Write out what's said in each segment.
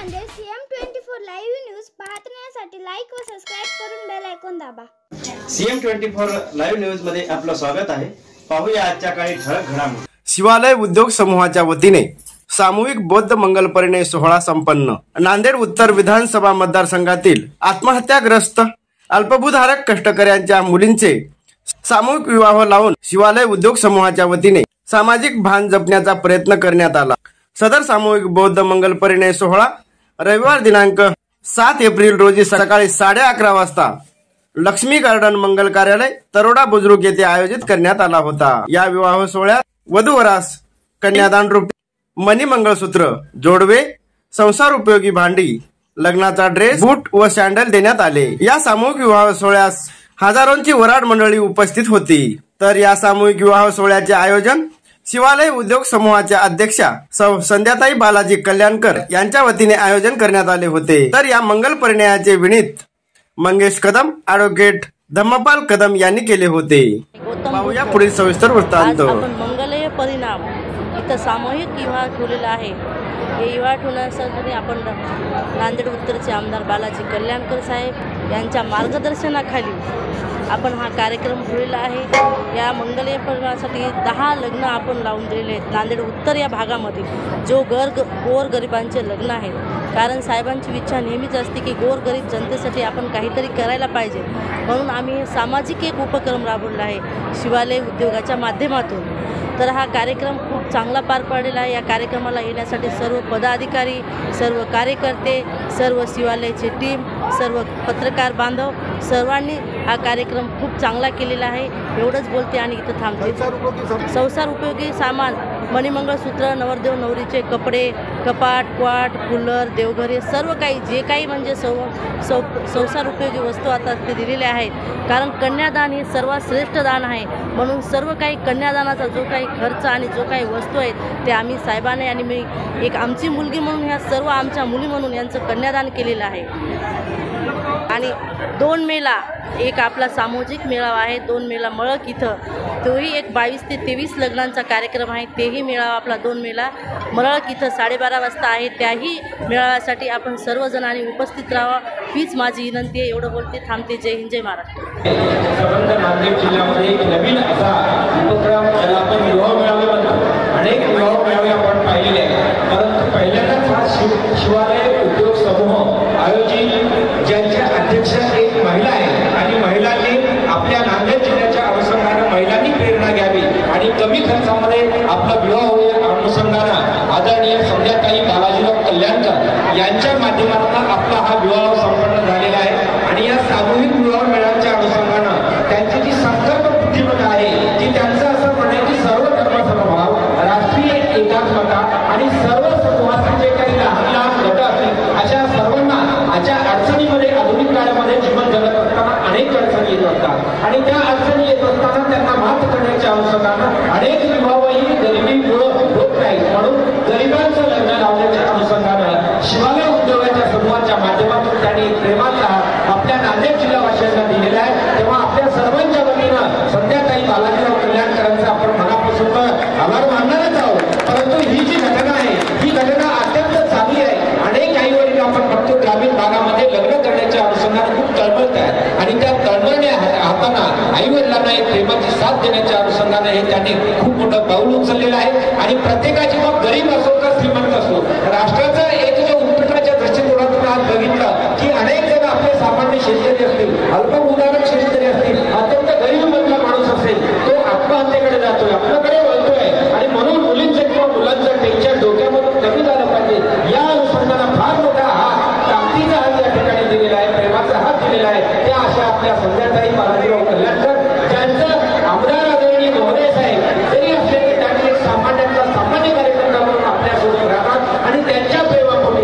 Nanded CM24 live news पाहण्यासाठी like व subscribe करून बेल आयकॉन दाबा। CM24 लाईव्ह न्यूज मध्ये आपलं स्वागत आहे। पाहूया आजच्या काही ठळक घडामोडी। शिवालय उद्योग समूहाच्या वतीने सामूहिक बौद्ध मंगल परिणय सोहळा संपन्न। नांदेड उत्तर विधानसभा मतदारसंघातील आत्महत्याग्रस्त अल्पभूधारक कष्टकऱ्यांच्या मुलींचे सामूहिक विवाह लावून शिवालय उद्योग समूहाच्या वतीने सामाजिक भान जपण्याचा प्रयत्न करण्यात आला। सदर सामूहिक बौद्ध मंगल परिणय सोहळा रविवार दिनांक 7 एप्रिल रोजी सकाळी 11:30 वाजता लक्ष्मी गार्डन मंगल कार्यालय तरोडा बुजुर्ग येथे आयोजित करण्यात आला होता। या विवाह सोहळ्यात वधूवरास कन्यादान रूपी मणी मंगळसूत्र, जोडवे, संसार उपयोगी भांडी, लग्नाचा ड्रेस, बूट व सॅन्डल देण्यात आले। या सामूहिक विवाह सोहळ्यास हजारोंची वराड मंडळी उपस्थित होती। तर या सामूहिक विवाह सोहळ्याचे आयोजन शिवालय उद्योग समूहाच्या अध्यक्षा सौ संध्याताई बालाजी कल्याणकर यांच्या वतीने आयोजन करण्यात आले होते। तर या मंगल परिणयाचे विनीत मंगेश कदम, ॲडव्होकेट धम्मपाल कदम यांनी केले होते। पाहूया पुढील सविस्तर वृत्तांत। आपण मंगलय परिणाम इथं सामूहिक विवाह ठेवलेला आहे। हे विवाह ठेवण्यासाठी आपण नांदेड उत्तरचे आमदार बालाजी कल्याणकर साहेब यांच्या मार्गदर्शनाखाली आपण हा कार्यक्रम ठेवलेला आहे। या मंगलय परिणामासाठी 10 लग्न आपण लावून दिलेले आहेत नांदेड उत्तर या भागामध्ये, जो गोरगरिबांचे लग्न आहेत। कारण साहेबांची इच्छा नेहमीच असते की गोरगरीब जनतेसाठी आपण काहीतरी करायला पाहिजे, म्हणून आम्ही सामाजिक एक उपक्रम राबवला आहे शिवालय उद्योगाच्या माध्यमातून। तर हा कार्यक्रम खूप चांगला पार पडलेला आहे। या कार्यक्रमाला येण्यासाठी सर्व पदाधिकारी, सर्व कार्यकर्ते, सर्व शिवालयाची टीम, सर्व पत्रकार बांधव सर्वांनी हा कार्यक्रम खूप चांगला केलेला आहे। एवढंच बोलते आणि इथं थांबते। संसार उपयोगी सामान, मणिमंगळसूत्र, नवरदेव नवरीचे कपडे, कपाट, क्वाट, कूलर, देवघरे, सर्व काही जे काही म्हणजे संसार उपयोगी वस्तू आता ते दिलेले आहेत। कारण कन्यादान हे सर्वात श्रेष्ठ दान आहे, म्हणून सर्व काही कन्यादानाचा जो काही खर्च आणि जो काही वस्तू आहेत ते आम्ही साहेबांनी आणि मी एक आमची मुलगी म्हणून ह्या सर्व आमच्या मुली म्हणून यांचं कन्यादान केलेलं आहे। आणि 2 मेला एक आपला सामाजिक मेळावा आहे, 2 मेला मळक इथं, तोही एक 22 ते 23 लग्नांचा कार्यक्रम आहे। तेही मेळावा आपला 2 मेला मळक इथं 12:30 वाजता आहे। त्याही मेळाव्यासाठी आपण सर्वजणांनी उपस्थित राहावं हीच माझी विनंती आहे। एवढं बोलते, थांबते। जय हिंद, जय महाराष्ट्र। नांदेड जिल्ह्यामध्ये एक नवीन असा उपक्रम ज्याला आपण विवाह मेळावे म्हणतो। अनेक विवाह मेळावे आपण पाहिलेले आहेत, परंतु पहिल्यांदाच हा शिवालय उद्योग समूह आयोजित, ज्यांचे अध्यक्ष एक महिला आहे आणि महिलांनी आपल्या नांदेड जिल्ह्याच्या अनुषंगाने महिलांनी प्रेरणा घ्यावी आणि कमी खर्चामध्ये आपला विवाह होईल अनुषंगाने आदरणीय संध्याताई बालाजीराव कल्याणकर यांच्या माध्यमातून आपला हा विवाह संपन्न झालेला आहे। आणि या सामूहिक विवाह मेळाव्याच्या अनुषंगाने त्यांची जी संकल्प बुद्धिमत्ता आहे, ती त्यांचं असं म्हणणं की सर्व धर्मसमभाव, राष्ट्रीय एकात्मता आणि सर्व समूहाचे जे काही लहान लहान गट असतील अशा सर्वांना अशा अडचणीमध्ये आधुनिक काळामध्ये जीवन जगत असताना अनेक अडचणी येत असतात आणि त्या अडचणी येत असताना त्यांना मात करण्याच्या अनुषंगाने अनेक विवाहही गरिबीमुळे होत नाहीत, म्हणून गरिबांचं लग्न लावण्याच्या अनुषंगाने शिवालय उद्योगाच्या समूहाच्या माध्यमातून त्यांनी प्रेमाचा आपल्या नांदेड जिल्हावासियांना दिलेला आहे। तेव्हा आपल्या सर्वांच्या वतीनं संध्याताई बालाजीराव कल्याणकरांचा आपण मनापासून आभार मानणारच आहोत। परंतु ही जी घटना आहे ही घटना अत्यंत चांगली आहे। अनेक आई वडील आपण बघतो ग्रामीण भागामध्ये लग्न करण्याच्या अनुषंगाने खूप तळमळत आहेत आणि त्या तळमळण्या हाताना आई वडिलांना एक प्रेमाची साथ देण्याच्या अनुषंगाने हे त्यांनी खूप मोठं पाऊल उचललेलं आहे। आणि प्रत्येकाची मग गरीब असो का श्रीमंत असो, राष्ट्राचा एक जो उत्पन्नाच्या दृष्टिकोनातून आज बघितलं की अनेक जण आपले सामान्य शेतकरी असतील, अल्पभूधारक शेतकरी असतील, अत्यंत गरीब मधला माणूस असेल, तो आत्महत्येकडे जातोय, आपल्याकडे वळतोय आणि म्हणून मुलींचं किंवा मुलांचं टेन्शन डोक्यामधून कमी झालं पाहिजे या अनुषंगाने फार मोठा हा ताकदीचा हात या ठिकाणी दिलेला आहे, प्रेमाचा हात दिलेला आहे। त्या अशा आपल्या संध्याताई बालाजीराव कल्याणकर ज्यांचं आमदार आदरणीय महोदय साहेब जरी असले की त्यांनी एक सामान्यांचा सामान्य कार्यकर्ता म्हणून आपल्यासोबत राहतात आणि त्यांच्या प्रेमापोटी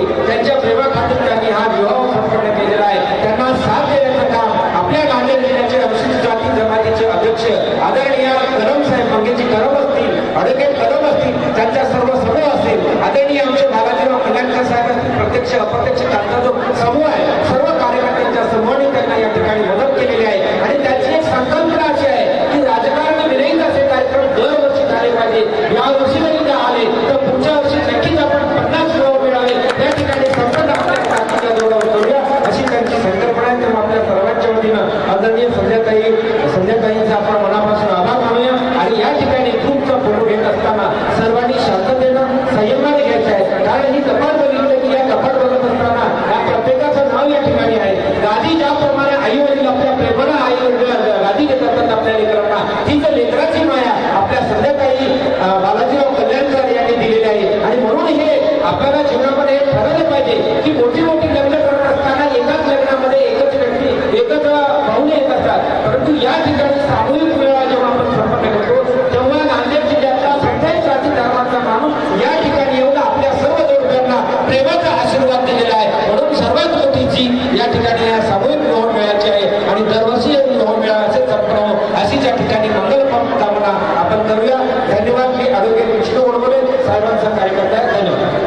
धन्यवाद. मी ॲडव्होकेट विष्णू गोडबोले साहेबांचा कार्यकर्ता आहे. धन्यवाद.